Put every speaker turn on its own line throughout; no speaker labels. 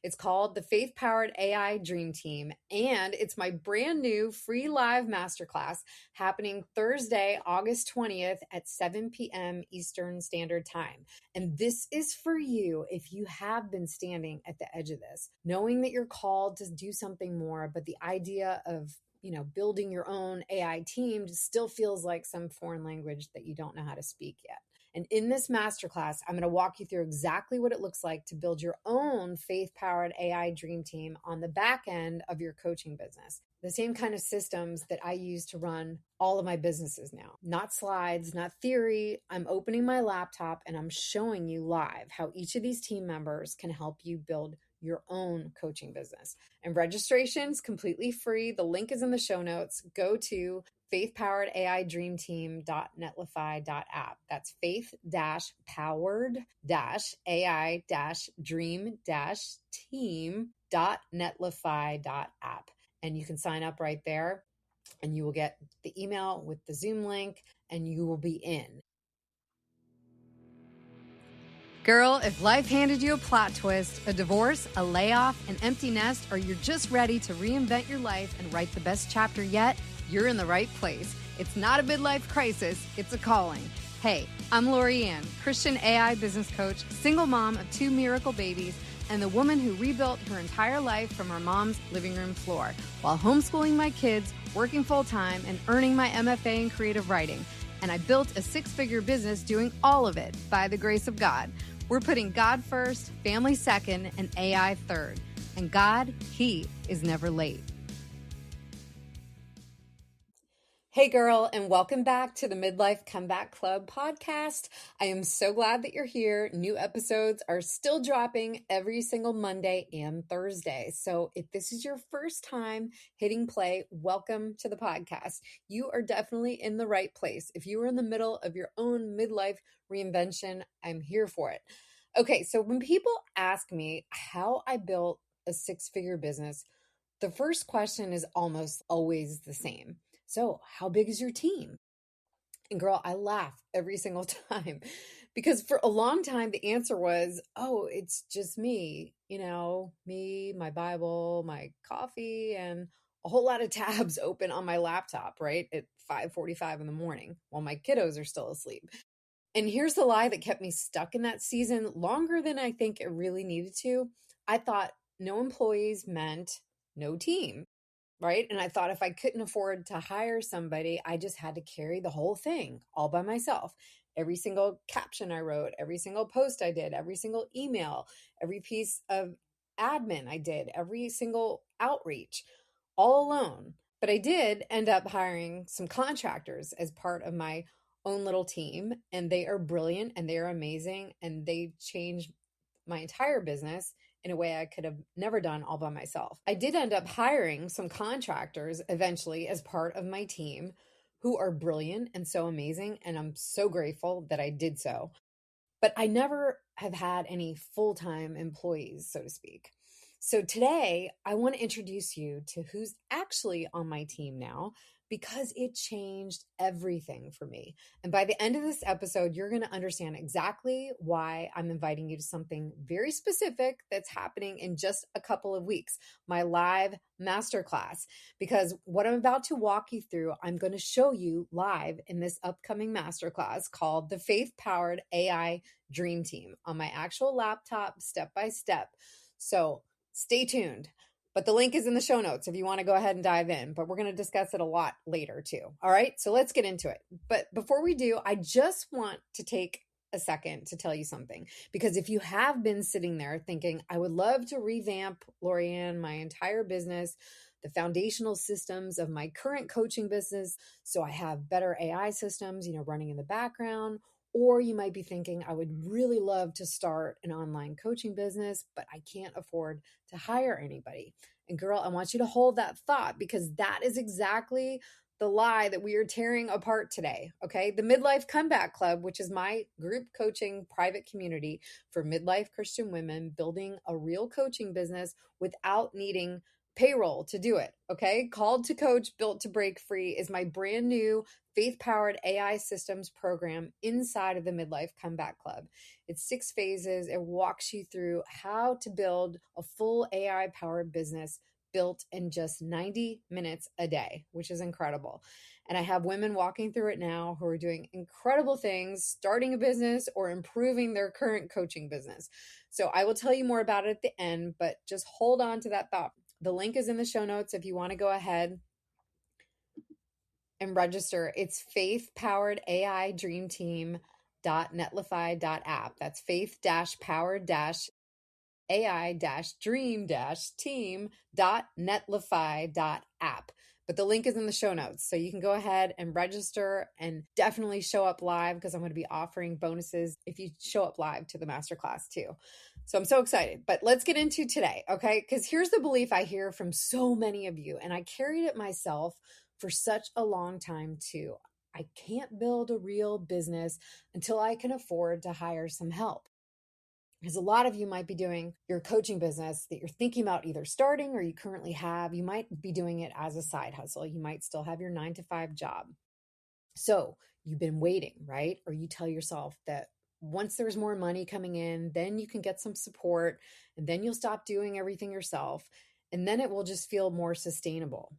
It's called the Faith Powered AI Dream Team, and it's my brand new free live masterclass happening Thursday, August 20th at 7 p.m. Eastern Standard Time. And this is for you if you have been standing at the edge of this, knowing that you're called to do something more, but the idea of building your own AI team just still feels like some foreign language that you don't know how to speak yet. And in this masterclass, I'm going to walk you through exactly what it looks like to build your own faith-powered AI dream team on the back end of your coaching business. The same kind of systems that I use to run all of my businesses now. Not slides, not theory. I'm opening my laptop and I'm showing you live how each of these team members can help you build your own coaching business. And registration's completely free. The link is in the show notes. Go to faithpoweredAIDreamTeam.netlify.app. That's faith-powered-AI-dream-team.netlify.app. And you can sign up right there and you will get the email with the Zoom link and you will be in. Girl, if life handed you a plot twist, a divorce, a layoff, an empty nest, or you're just ready to reinvent your life and write the best chapter yet, you're in the right place. It's not a midlife crisis, it's a calling. Hey, I'm Lorianne, Christian AI business coach, single mom of 2 miracle babies, and the woman who rebuilt her entire life from her mom's living room floor while homeschooling my kids, working full-time, and earning my MFA in creative writing. And I built a 6-figure business doing all of it by the grace of God. We're putting God first, family second, and AI third. And God, He is never late. Hey girl, and welcome back to the Midlife Comeback Club podcast. I am so glad that you're here. New episodes are still dropping every single Monday and Thursday. So if this is your first time hitting play, welcome to the podcast. You are definitely in the right place. If you are in the middle of your own midlife reinvention, I'm here for it. Okay, so when people ask me how I built a 6-figure business, the first question is almost always the same. So how big is your team? And girl, I laugh every single time because for a long time, the answer was, oh, it's just me, me, my Bible, my coffee, and a whole lot of tabs open on my laptop, right? At 5:45 in the morning while my kiddos are still asleep. And here's the lie that kept me stuck in that season longer than I think it really needed to. I thought no employees meant no team. Right. And I thought if I couldn't afford to hire somebody, I just had to carry the whole thing all by myself. Every single caption I wrote, every single post I did, every single email, every piece of admin I did, every single outreach, all alone. But I did end up hiring some contractors as part of my own little team. And they are brilliant and they are amazing. And they changed my entire business in a way I could have never done all by myself. I did end up hiring some contractors eventually as part of my team who are brilliant and so amazing. And I'm so grateful that I did so. But I never have had any full-time employees, so to speak. So today I want to introduce you to who's actually on my team now, because it changed everything for me. And by the end of this episode, you're going to understand exactly why I'm inviting you to something very specific that's happening in just a couple of weeks, my live masterclass. Because what I'm about to walk you through, I'm going to show you live in this upcoming masterclass called the Faith Powered AI Dream Team on my actual laptop, step by step. So stay tuned. But the link is in the show notes if you want to go ahead and dive in. But we're going to discuss it a lot later too. All right, so let's get into it. But before we do, I just want to take a second to tell you something. Because if you have been sitting there thinking, I would love to revamp, Lorianne, my entire business, the foundational systems of my current coaching business, so I have better AI systems, running in the background. Or you might be thinking, I would really love to start an online coaching business, but I can't afford to hire anybody. And girl, I want you to hold that thought, because that is exactly the lie that we are tearing apart today. Okay. The Midlife Comeback Club, which is my group coaching private community for midlife Christian women building a real coaching business without needing payroll to do it. Okay. Called to Coach, Built to Break Free is my brand new faith powered AI systems program inside of the Midlife Comeback Club. It's 6 phases. It walks you through how to build a full AI powered business built in just 90 minutes a day, which is incredible. And I have women walking through it now who are doing incredible things, starting a business or improving their current coaching business. So I will tell you more about it at the end, but just hold on to that thought. The link is in the show notes if you want to go ahead and register. It's faith-powered AI dream team.netlify.app. That's faith-powered AI-dream-team.netlify.app. But the link is in the show notes. So you can go ahead and register and definitely show up live because I'm going to be offering bonuses if you show up live to the masterclass too. So I'm so excited. But let's get into today, okay? Because here's the belief I hear from so many of you, and I carried it myself for such a long time too. I can't build a real business until I can afford to hire some help. Because a lot of you might be doing your coaching business that you're thinking about either starting or you currently have. You might be doing it as a side hustle. You might still have your 9-to-5 job. So you've been waiting, right? Or you tell yourself that once there's more money coming in, then you can get some support and then you'll stop doing everything yourself. And then it will just feel more sustainable.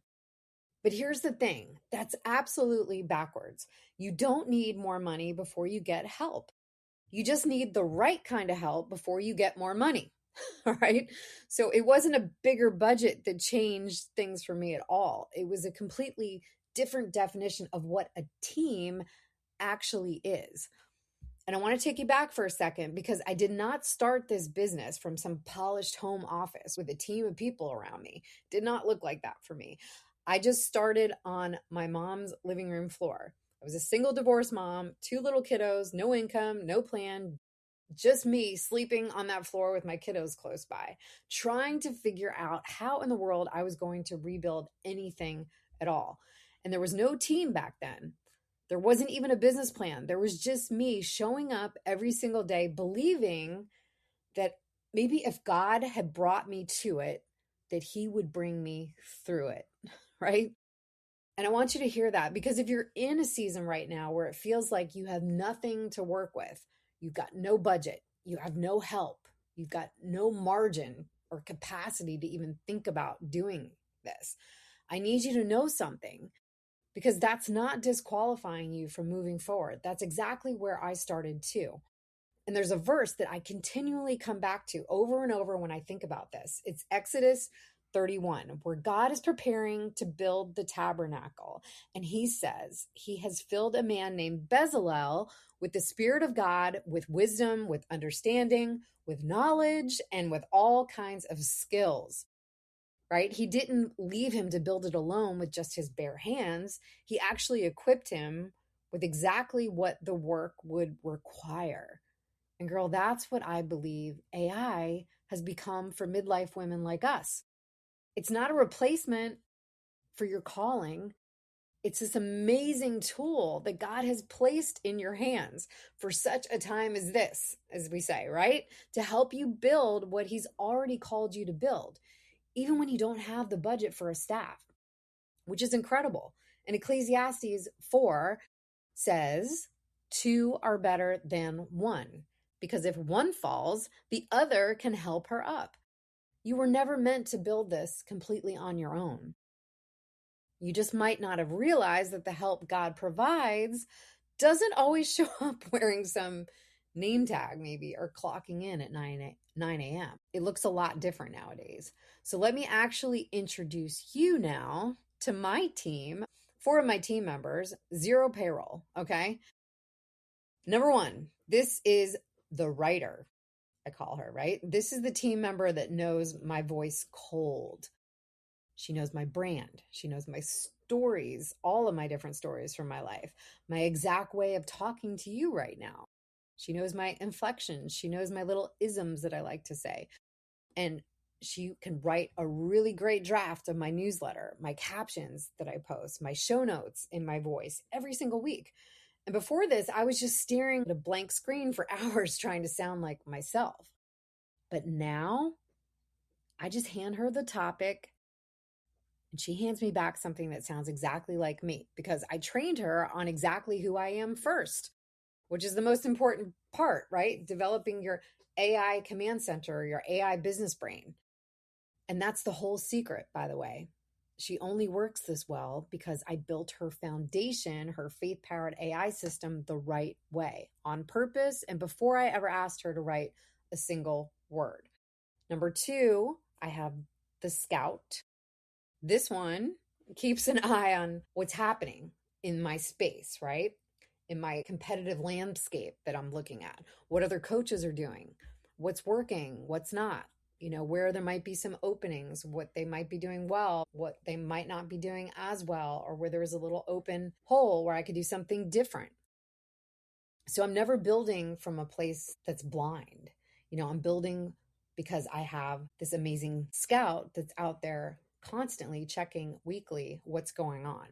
But here's the thing, that's absolutely backwards. You don't need more money before you get help. You just need the right kind of help before you get more money. All right. So it wasn't a bigger budget that changed things for me at all. It was a completely different definition of what a team actually is. And I want to take you back for a second because I did not start this business from some polished home office with a team of people around me. It did not look like that for me. I just started on my mom's living room floor. I was a single divorced mom, 2 little kiddos, no income, no plan, just me sleeping on that floor with my kiddos close by, trying to figure out how in the world I was going to rebuild anything at all. And there was no team back then. There wasn't even a business plan. There was just me showing up every single day, believing that maybe if God had brought me to it, that he would bring me through it, right? And I want you to hear that because if you're in a season right now where it feels like you have nothing to work with, you've got no budget, you have no help, you've got no margin or capacity to even think about doing this, I need you to know something because that's not disqualifying you from moving forward. That's exactly where I started too. And there's a verse that I continually come back to over and over when I think about this. It's Exodus 31, where God is preparing to build the tabernacle. And he says he has filled a man named Bezalel with the Spirit of God, with wisdom, with understanding, with knowledge, and with all kinds of skills. Right? He didn't leave him to build it alone with just his bare hands. He actually equipped him with exactly what the work would require. And girl, that's what I believe AI has become for midlife women like us. It's not a replacement for your calling. It's this amazing tool that God has placed in your hands for such a time as this, as we say, right? To help you build what he's already called you to build, even when you don't have the budget for a staff, which is incredible. And Ecclesiastes 4 says, 2 are better than 1, because if one falls, the other can help her up. You were never meant to build this completely on your own. You just might not have realized that the help God provides doesn't always show up wearing some name tag maybe or clocking in at 9 a.m. It looks a lot different nowadays. So let me actually introduce you now to my team. 4 of my team members, 0 payroll, okay? Number 1, this is the writer, I call her, right? This is the team member that knows my voice cold. She knows my brand. She knows my stories, all of my different stories from my life, my exact way of talking to you right now. She knows my inflections. She knows my little isms that I like to say. And she can write a really great draft of my newsletter, my captions that I post, my show notes in my voice every single week. And before this, I was just staring at a blank screen for hours trying to sound like myself. But now I just hand her the topic And she hands me back something that sounds exactly like me because I trained her on exactly who I am first, which is the most important part, right? Developing your AI command center, your AI business brain. And that's the whole secret, by the way. She only works this well because I built her foundation, her faith powered AI system, the right way on purpose and before I ever asked her to write a single word. Number two, I have the Scout. This one keeps an eye on what's happening in my space, right? In my competitive landscape that I'm looking at, what other coaches are doing, what's working, what's not, where there might be some openings, what they might be doing well, what they might not be doing as well, or where there is a little open hole where I could do something different. So I'm never building from a place that's blind. I'm building because I have this amazing scout that's out there constantly checking weekly what's going on.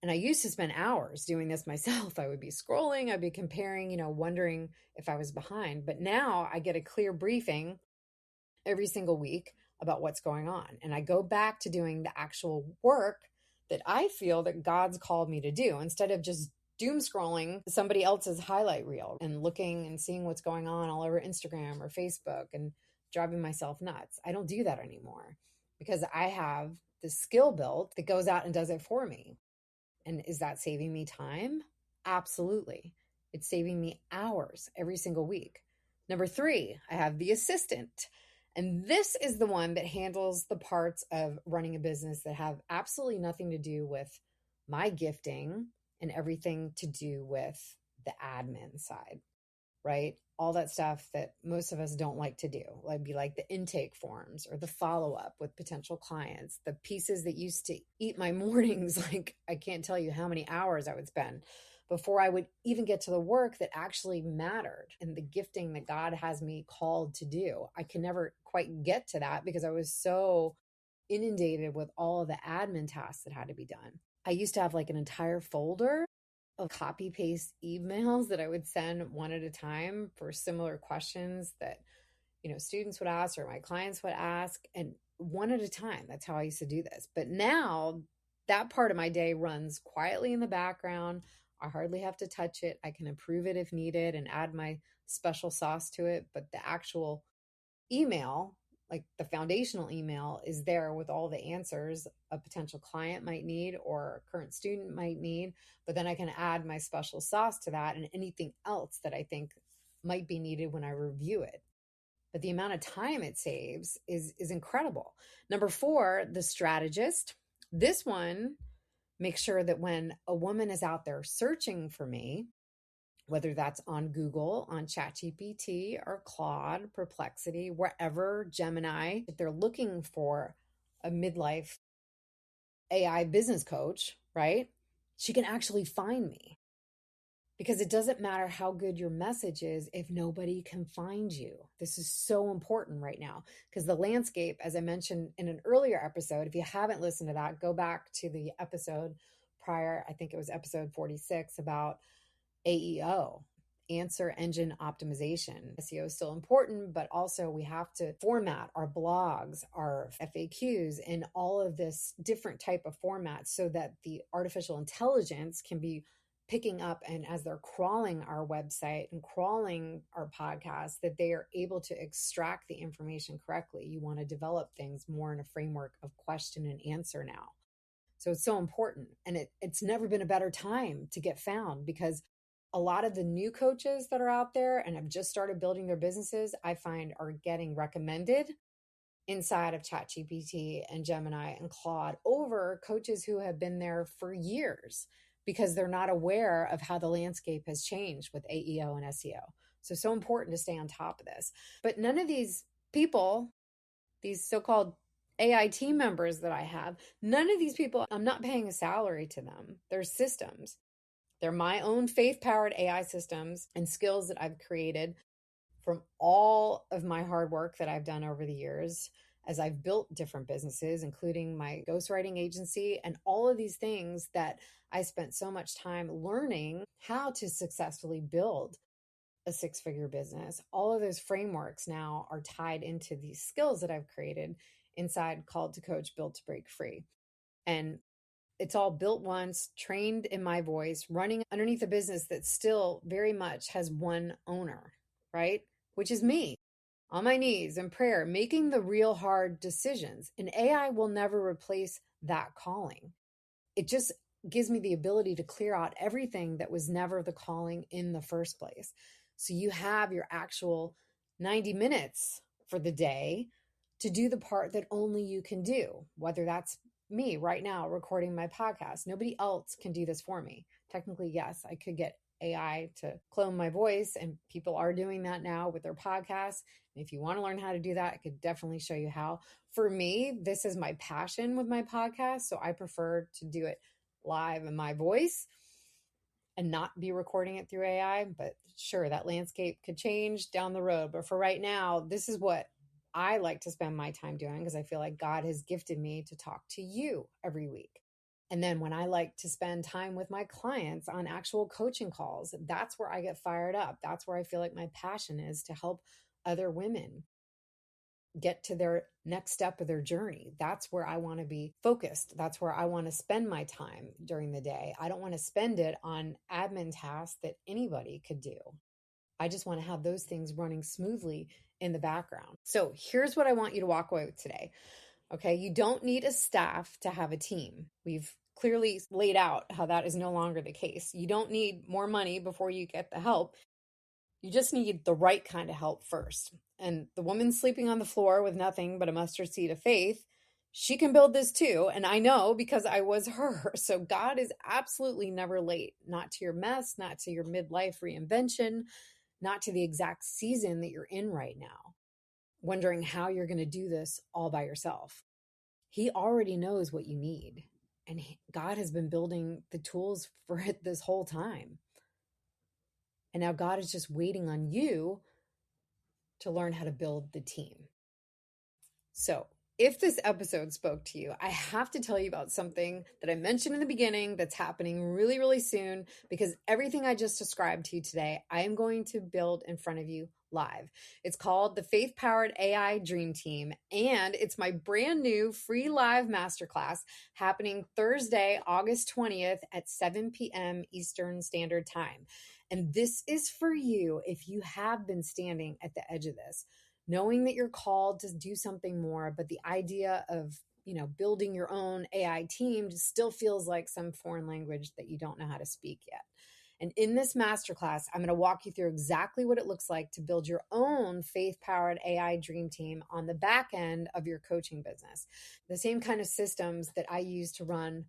And I used to spend hours doing this myself. I would be scrolling, I'd be comparing, wondering if I was behind. But now I get a clear briefing every single week about what's going on. And I go back to doing the actual work that I feel that God's called me to do instead of just doom scrolling somebody else's highlight reel and looking and seeing what's going on all over Instagram or Facebook and driving myself nuts. I don't do that anymore because I have the skill built that goes out and does it for me. And is that saving me time? Absolutely. It's saving me hours every single week. Number three, I have the assistant. And this is the one that handles the parts of running a business that have absolutely nothing to do with my gifting and everything to do with the admin side, right? All that stuff that most of us don't like to do, like be like the intake forms or the follow-up with potential clients, the pieces that used to eat my mornings. Like I can't tell you how many hours I would spend before I would even get to the work that actually mattered and the gifting that God has me called to do. I can never quite get to that because I was so inundated with all of the admin tasks that had to be done. I used to have like an entire folder of copy paste emails that I would send one at a time for similar questions that, students would ask or my clients would ask, and one at a time. That's how I used to do this. But now that part of my day runs quietly in the background. I hardly have to touch it. I can improve it if needed and add my special sauce to it. But the actual email, like the foundational email, is there with all the answers a potential client might need or a current student might need. But then I can add my special sauce to that and anything else that I think might be needed when I review it. But the amount of time it saves is incredible. Number four, the strategist. This one makes sure that when a woman is out there searching for me, whether that's on Google, on ChatGPT or Claude, Perplexity, wherever, Gemini, if they're looking for a midlife AI business coach, right? She can actually find me because it doesn't matter how good your message is if nobody can find you. This is so important right now because the landscape, as I mentioned in an earlier episode, if you haven't listened to that, go back to the episode prior. I think it was episode 46 about AEO, answer engine optimization. SEO is still important, but also we have to format our blogs, our FAQs, and all of this different type of formats so that the artificial intelligence can be picking up, and as they're crawling our website and crawling our podcast, that they are able to extract the information correctly. You want to develop things more in a framework of question and answer now. So it's so important. And it's never been a better time to get found because a lot of the new coaches that are out there and have just started building their businesses, I find are getting recommended inside of ChatGPT and Gemini and Claude over coaches who have been there for years because they're not aware of how the landscape has changed with AEO and SEO. So important to stay on top of this. But none of these people, these so-called AI team members that I have, none of these people, I'm not paying a salary to them. They're systems. They're my own faith-powered AI systems and skills that I've created from all of my hard work that I've done over the years as I've built different businesses, including my ghostwriting agency and all of these things that I spent so much time learning how to successfully build a six-figure business. All of those frameworks now are tied into these skills that I've created inside Called to Coach, Built to Break Free. And it's all built once, trained in my voice, running underneath a business that still very much has one owner, right? Which is me, on my knees in prayer, making the real hard decisions. And AI will never replace that calling. It just gives me the ability to clear out everything that was never the calling in the first place. So you have your actual 90 minutes for the day to do the part that only you can do, whether that's me right now recording my podcast. Nobody else can do this for me. Technically, yes, I could get AI to clone my voice, and people are doing that now with their podcasts. And if you want to learn how to do that, I could definitely show you how. For me, this is my passion with my podcast, so I prefer to do it live in my voice and not be recording it through AI. But sure, that landscape could change down the road. But for right now, this is what I like to spend my time doing, because I feel like God has gifted me to talk to you every week. And then when I like to spend time with my clients on actual coaching calls, that's where I get fired up. That's where I feel like my passion is, to help other women get to their next step of their journey. That's where I want to be focused. That's where I want to spend my time during the day. I don't want to spend it on admin tasks that anybody could do. I just want to have those things running smoothly in the background. So here's what I want you to walk away with today. Okay, you don't need a staff to have a team. We've clearly laid out how that is no longer the case. You don't need more money before you get the help. You just need the right kind of help first. And the woman sleeping on the floor with nothing but a mustard seed of faith, she can build this too. And I know, because I was her. So God is absolutely never late, not to your mess, not to your midlife reinvention, not to the exact season that you're in right now, wondering how you're going to do this all by yourself. He already knows what you need. And God has been building the tools for it this whole time. And now God is just waiting on you to learn how to build the team. So, if this episode spoke to you, I have to tell you about something that I mentioned in the beginning that's happening really, really soon, because everything I just described to you today, I am going to build in front of you live. It's called the Faith Powered AI Dream Team, and it's my brand new free live masterclass happening Thursday, August 20th at 7 p.m. Eastern Standard Time. And this is for you if you have been standing at the edge of this, knowing that you're called to do something more, but the idea of, building your own AI team just still feels like some foreign language that you don't know how to speak yet. And in this masterclass, I'm going to walk you through exactly what it looks like to build your own faith-powered AI dream team on the back end of your coaching business. The same kind of systems that I use to run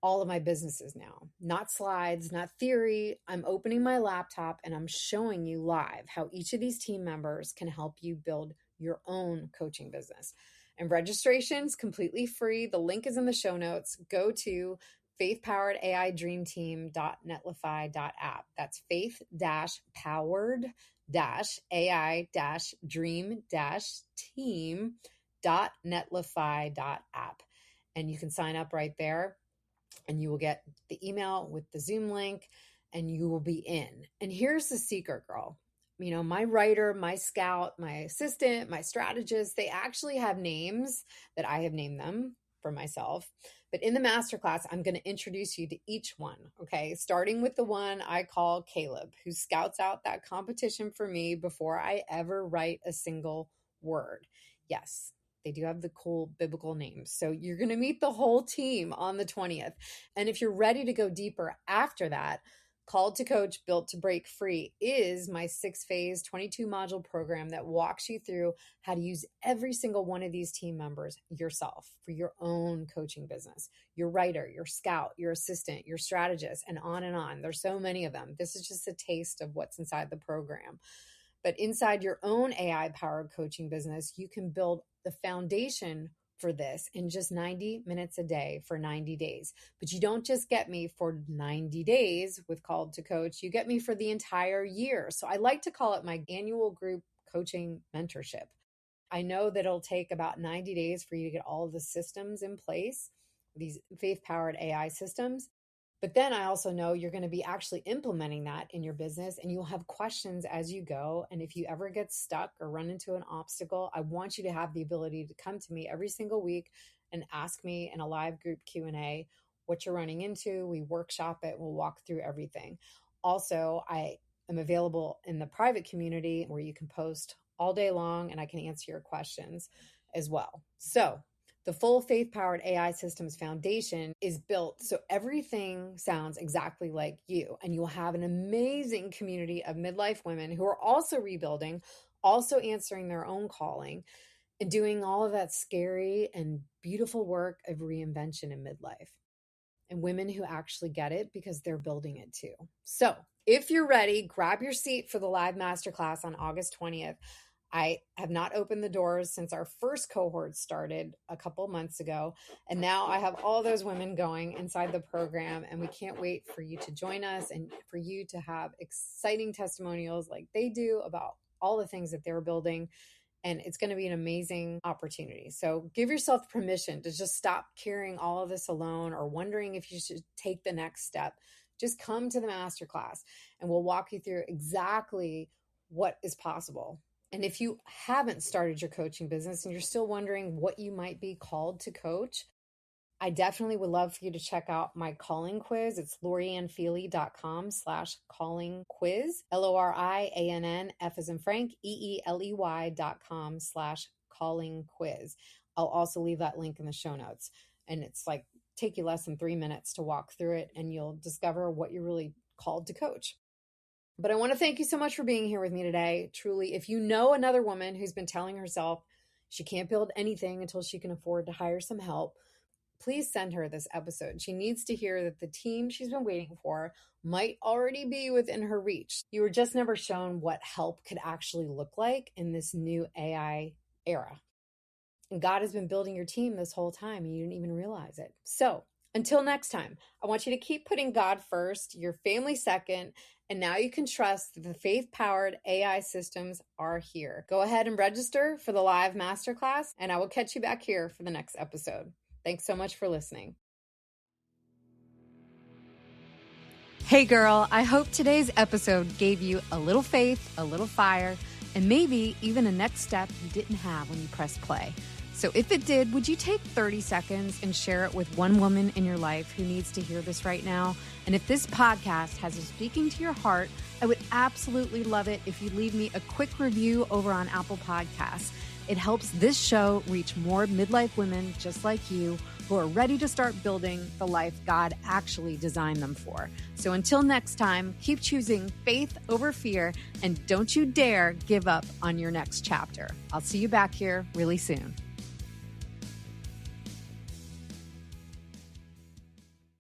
all of my businesses now. Not slides, not theory. I'm opening my laptop and I'm showing you live how each of these team members can help you build your own coaching business. And registration's completely free. The link is in the show notes. Go to faithpoweredAIDreamTeam.netlify.app. That's faith-powered-AI-dream-team.netlify.app. And you can sign up right there, and you will get the email with the Zoom link, and you will be in. And here's the secret, girl. My writer, my scout, my assistant, my strategist, they actually have names that I have named them for myself. But in the masterclass, I'm going to introduce you to each one, okay? Starting with the one I call Caleb, who scouts out that competition for me before I ever write a single word. Yes, they do have the cool biblical names. So you're going to meet the whole team on the 20th. And if you're ready to go deeper after that, Called to Coach, Built to Break Free is my 6-phase, 22-module program that walks you through how to use every single one of these team members yourself for your own coaching business. Your writer, your scout, your assistant, your strategist, and on and on. There's so many of them. This is just a taste of what's inside the program. But inside your own AI-powered coaching business, you can build the foundation for this in just 90 minutes a day for 90 days. But you don't just get me for 90 days with Called to Coach, you get me for the entire year. So I like to call it my annual group coaching mentorship. I know that it'll take about 90 days for you to get all of the systems in place, these faith-powered AI systems. But then I also know you're going to be actually implementing that in your business, and you'll have questions as you go. And if you ever get stuck or run into an obstacle, I want you to have the ability to come to me every single week and ask me in a live group Q&A what you're running into. We workshop it. We'll walk through everything. Also, I am available in the private community where you can post all day long and I can answer your questions as well. So the full faith-powered AI systems foundation is built so everything sounds exactly like you, and you'll have an amazing community of midlife women who are also rebuilding, also answering their own calling, and doing all of that scary and beautiful work of reinvention in midlife. And women who actually get it because they're building it too. So if you're ready, grab your seat for the live masterclass on August 20th. I have not opened the doors since our first cohort started a couple months ago. And now I have all those women going inside the program, and we can't wait for you to join us and for you to have exciting testimonials like they do about all the things that they're building. And it's going to be an amazing opportunity. So give yourself permission to just stop carrying all of this alone or wondering if you should take the next step. Just come to the masterclass and we'll walk you through exactly what is possible. And if you haven't started your coaching business and you're still wondering what you might be called to coach, I definitely would love for you to check out my calling quiz. It's loriannfeely.com/calling quiz, LORIANN, F as in Frank, EELEY.com/calling quiz. I'll also leave that link in the show notes. And it's like, take you less than 3 minutes to walk through it and you'll discover what you're really called to coach. But I want to thank you so much for being here with me today. Truly, if you know another woman who's been telling herself she can't build anything until she can afford to hire some help, please send her this episode. She needs to hear that the team she's been waiting for might already be within her reach. You were just never shown what help could actually look like in this new AI era. And God has been building your team this whole time and you didn't even realize it. So until next time, I want you to keep putting God first, your family second, and now you can trust that the faith-powered AI systems are here. Go ahead and register for the live masterclass, and I will catch you back here for the next episode. Thanks so much for listening. Hey girl, I hope today's episode gave you a little faith, a little fire, and maybe even a next step you didn't have when you pressed play. So if it did, would you take 30 seconds and share it with one woman in your life who needs to hear this right now? And if this podcast has been speaking to your heart, I would absolutely love it if you'd leave me a quick review over on Apple Podcasts. It helps this show reach more midlife women just like you who are ready to start building the life God actually designed them for. So until next time, keep choosing faith over fear, and don't you dare give up on your next chapter. I'll see you back here really soon.